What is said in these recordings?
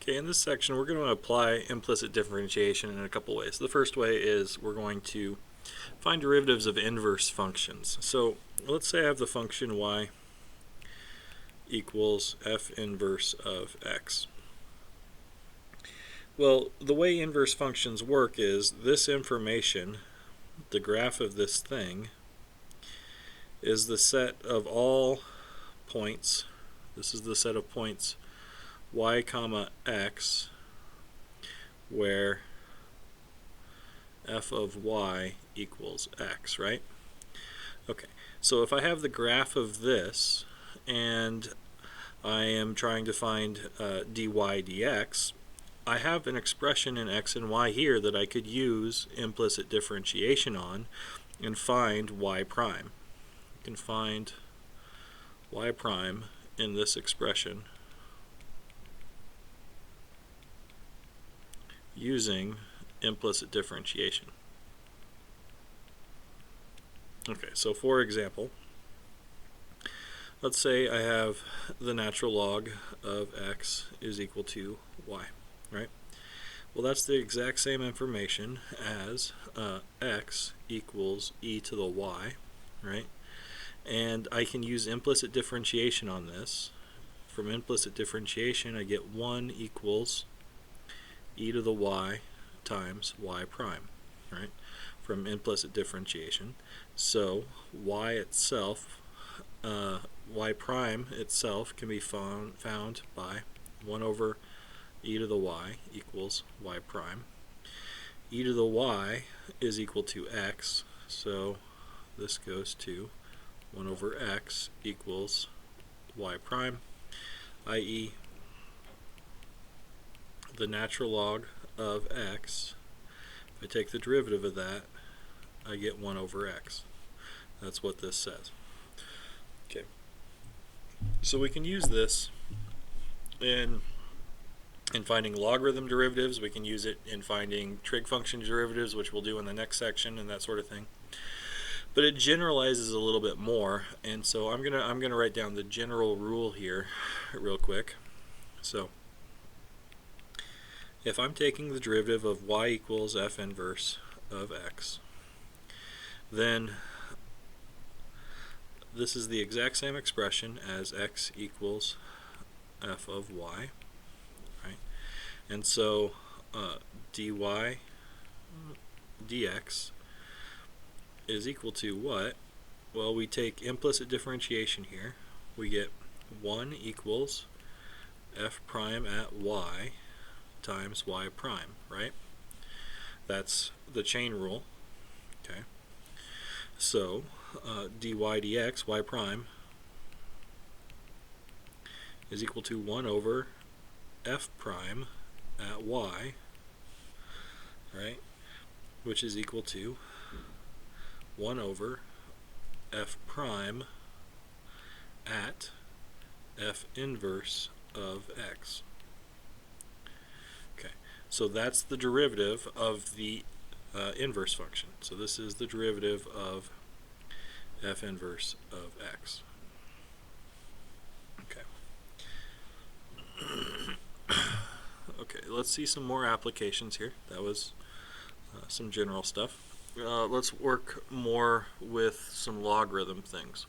Okay, in this section we're going to apply implicit differentiation in a couple ways. The first way is we're going to find derivatives of inverse functions. So let's say I have the function y equals f inverse of x. Well, the way inverse functions work is this information, the graph of this thing, is the set of all points. This is the set of points y comma x where f of y equals x, right? Okay, so if I have the graph of this and I am trying to find dy dx, I have an expression in x and y here that I could use implicit differentiation on and find y prime. You can find y prime in this expression using implicit differentiation. Okay, so for example, let's say I have the natural log of x is equal to y, right? Well, that's the exact same information as x equals e to the y, right? And I can use implicit differentiation on this. From implicit differentiation, I get 1 equals e to the y times y prime, right, from implicit differentiation. So y itself, y prime itself can be found by 1 over e to the y equals y prime. E to the y is equal to x, so this goes to 1 over x equals y prime, i.e. the natural log of x, if I take the derivative of that, I get 1 over x. That's what this says. Okay, so we can use this in finding logarithm derivatives. We can use it in finding trig function derivatives, which we'll do in the next section, and that sort of thing. But it generalizes a little bit more, and so I'm gonna write down the general rule here real quick. So if I'm taking the derivative of y equals f inverse of x, then this is the exact same expression as x equals f of y, right? And so dy dx is equal to what? Well, we take implicit differentiation here. We get 1 equals f prime at y times y prime, right? That's the chain rule. Okay. So dy dx y prime is equal to 1 over f prime at y, right? Which is equal to 1 over f prime at f inverse of x. Okay, so that's the derivative of the inverse function. So this is the derivative of f inverse of x. Okay. Okay, let's see some more applications here. That was some general stuff. Let's work more with some logarithm things.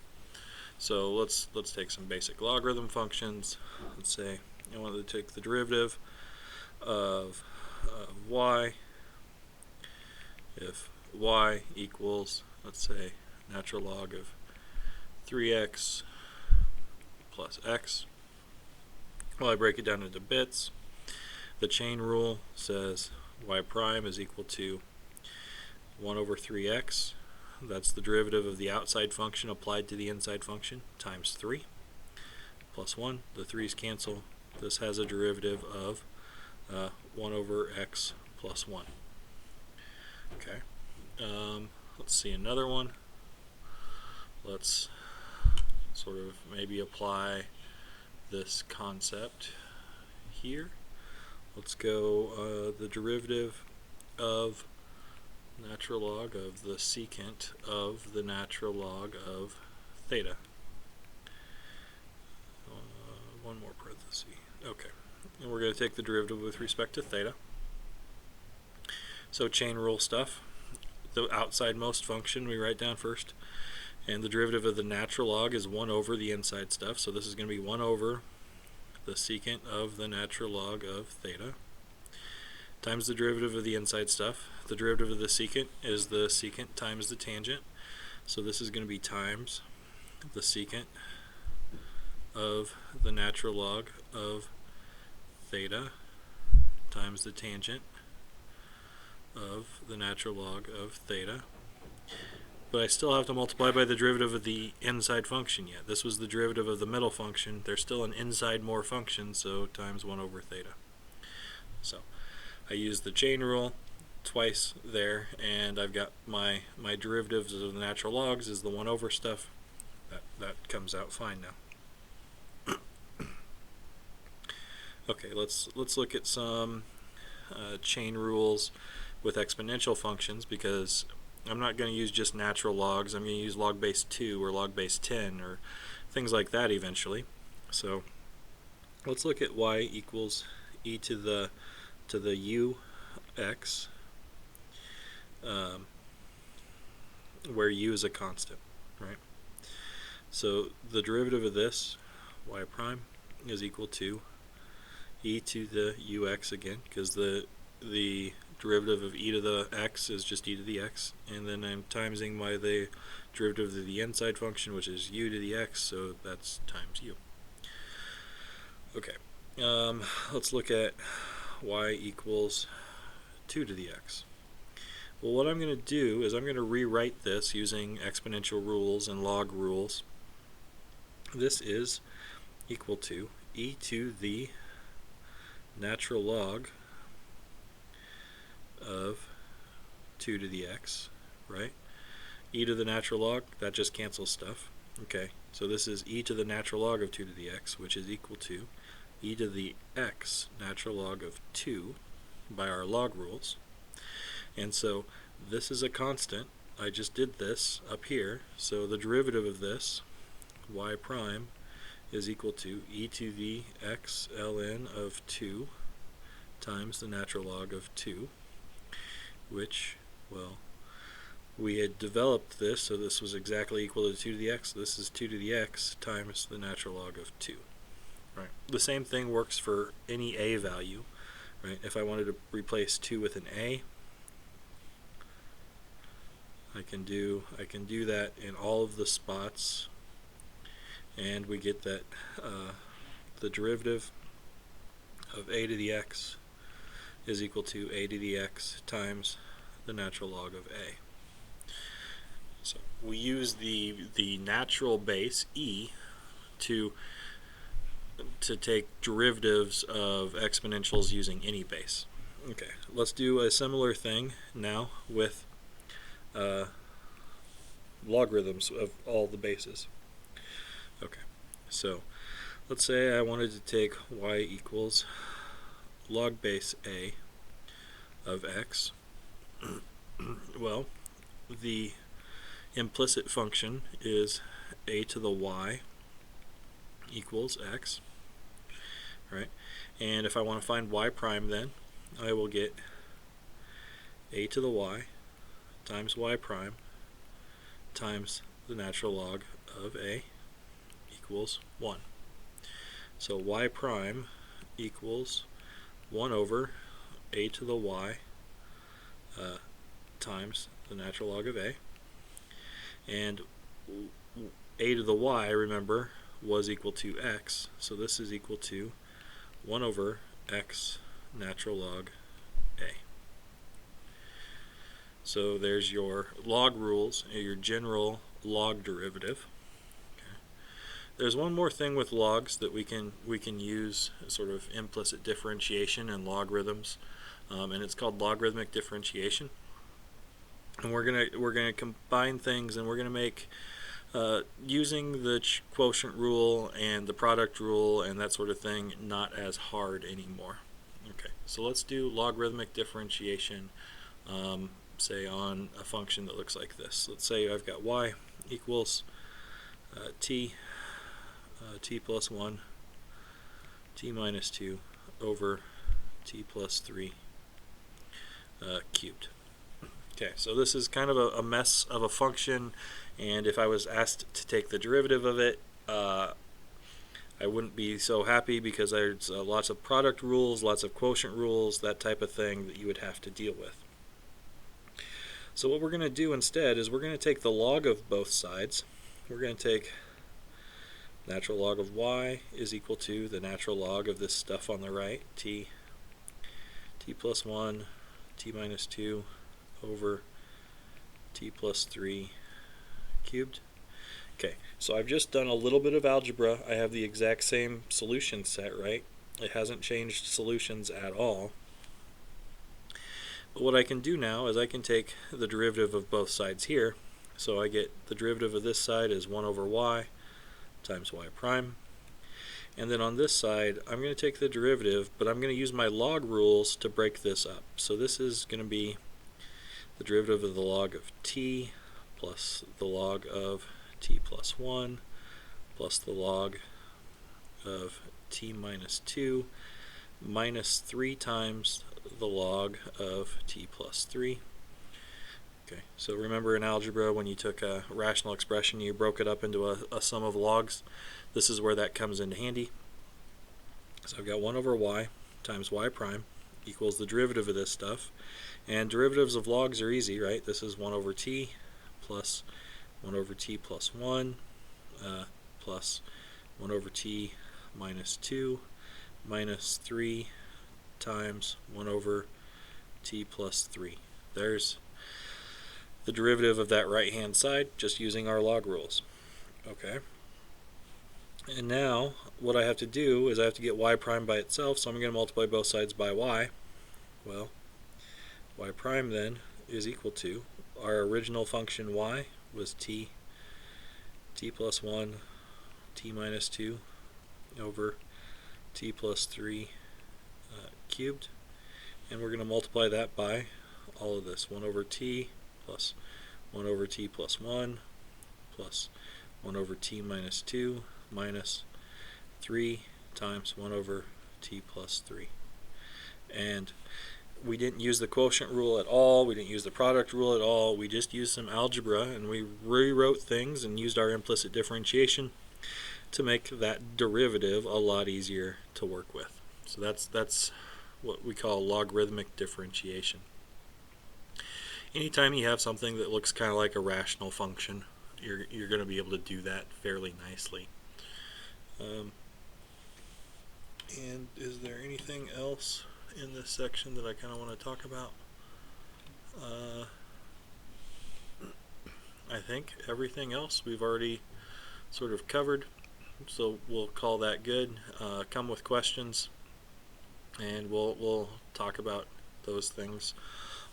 So let's take some basic logarithm functions. Let's say I want to take the derivative of y. If y equals, let's say, natural log of 3x plus x. Well, I break it down into bits. The chain rule says y prime is equal to 1 over 3x. That's the derivative of the outside function applied to the inside function times 3 plus 1. The 3's cancel. This has a derivative of 1 over x plus 1. Okay. Let's see another one. Let's sort of maybe apply this concept here. Let's go the derivative of natural log of the secant of the natural log of theta. One more parenthesis. Okay. and we're going to take the derivative with respect to theta. So chain rule stuff. The outsidemost function we write down first, and the derivative of the natural log is 1 over the inside stuff, so this is going to be 1 over the secant of the natural log of theta times the derivative of the inside stuff. The derivative of the secant is the secant times the tangent, so this is going to be times the secant of the natural log of theta times the tangent of the natural log of theta. But I still have to multiply by the derivative of the inside function yet. This was the derivative of the middle function. There's still an inside more function, so times 1 over theta. So I use the chain rule twice there, and I've got my derivatives of the natural logs is the 1 over stuff. That comes out fine now. Okay, let's look at some chain rules with exponential functions, because I'm not going to use just natural logs. I'm going to use log base 2 or log base 10 or things like that eventually. So let's look at y equals e to the ux, where u is a constant, right? So the derivative of this, y prime, is equal to e to the ux again, because the derivative of e to the x is just e to the x, and then I'm timesing by the derivative of the inside function, which is u to the x, so that's times u. Okay, let's look at y equals 2 to the x. Well, what I'm going to do is I'm going to rewrite this using exponential rules and log rules. This is equal to e to the natural log of 2 to the x, right? E to the natural log, that just cancels stuff. Okay, so this is e to the natural log of 2 to the x, which is equal to e to the x natural log of 2 by our log rules. And so this is a constant. I just did this up here, so the derivative of this, y prime, is equal to e to the x ln of 2 times the natural log of 2, which, well, we had developed this, so this was exactly equal to 2 to the x. This is 2 to the x times the natural log of 2. Right. The same thing works for any a value. Right. If I wanted to replace 2 with an a, I can do that in all of the spots, and we get that the derivative of a to the x is equal to a to the x times the natural log of a. So we use the natural base e to take derivatives of exponentials using any base. Okay, let's do a similar thing now with logarithms of all the bases. Okay, so let's say I wanted to take y equals log base a of x. Well, the implicit function is a to the y equals x, right? And if I want to find y prime, then I will get a to the y times y prime times the natural log of a equals 1. So y prime equals 1 over a to the y times the natural log of a. And a to the y, remember, was equal to x, so this is equal to 1 over x natural log a. So there's your log rules, your general log derivative. Okay. There's one more thing with logs that we can use, sort of implicit differentiation and logarithms, and it's called logarithmic differentiation. And we're gonna combine things, and we're gonna make using the quotient rule and the product rule and that sort of thing not as hard anymore. Okay, so let's do logarithmic differentiation, say on a function that looks like this. Let's say I've got y equals t plus 1, t minus 2, over t plus 3 cubed. Okay, so this is kind of a mess of a function, and if I was asked to take the derivative of it, I wouldn't be so happy because there's lots of product rules, lots of quotient rules, that type of thing that you would have to deal with. So what we're going to do instead is we're going to take the log of both sides. We're going to take natural log of y is equal to the natural log of this stuff on the right, t plus 1, t minus 2 over t plus 3 cubed. Okay, so I've just done a little bit of algebra. I have the exact same solution set, right? It hasn't changed solutions at all. But what I can do now is I can take the derivative of both sides here. So I get the derivative of this side is 1 over y times y prime. And then on this side, I'm going to take the derivative, but I'm going to use my log rules to break this up. So this is going to be the derivative of the log of t plus the log of t plus 1 plus the log of t minus 2 minus 3 times the log of t plus 3. Okay, so remember in algebra when you took a rational expression, you broke it up into a sum of logs. This is where that comes into handy. So I've got 1 over y times y prime equals the derivative of this stuff. And derivatives of logs are easy, right? This is 1 over t plus 1 over t plus 1 plus 1 over t minus 2 minus 3 times 1 over t plus 3. There's the derivative of that right hand side just using our log rules. Okay. And now what I have to do is I have to get y prime by itself, so I'm going to multiply both sides by y. Well, y prime then is equal to our original function y was t plus 1 t minus 2 over t plus 3 cubed, and we're going to multiply that by all of this, 1 over t plus 1 over t plus 1 plus 1 over t minus 2 minus 3 times 1 over t plus 3. And we didn't use the quotient rule at all, we didn't use the product rule at all, we just used some algebra and we rewrote things and used our implicit differentiation to make that derivative a lot easier to work with. So that's what we call logarithmic differentiation. Anytime you have something that looks kind of like a rational function, you're going to be able to do that fairly nicely. And is there anything else in this section that I kind of want to talk about? I think everything else we've already sort of covered, so we'll call that good. Come with questions, and we'll talk about those things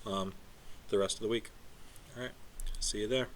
the rest of the week. All right, see you there.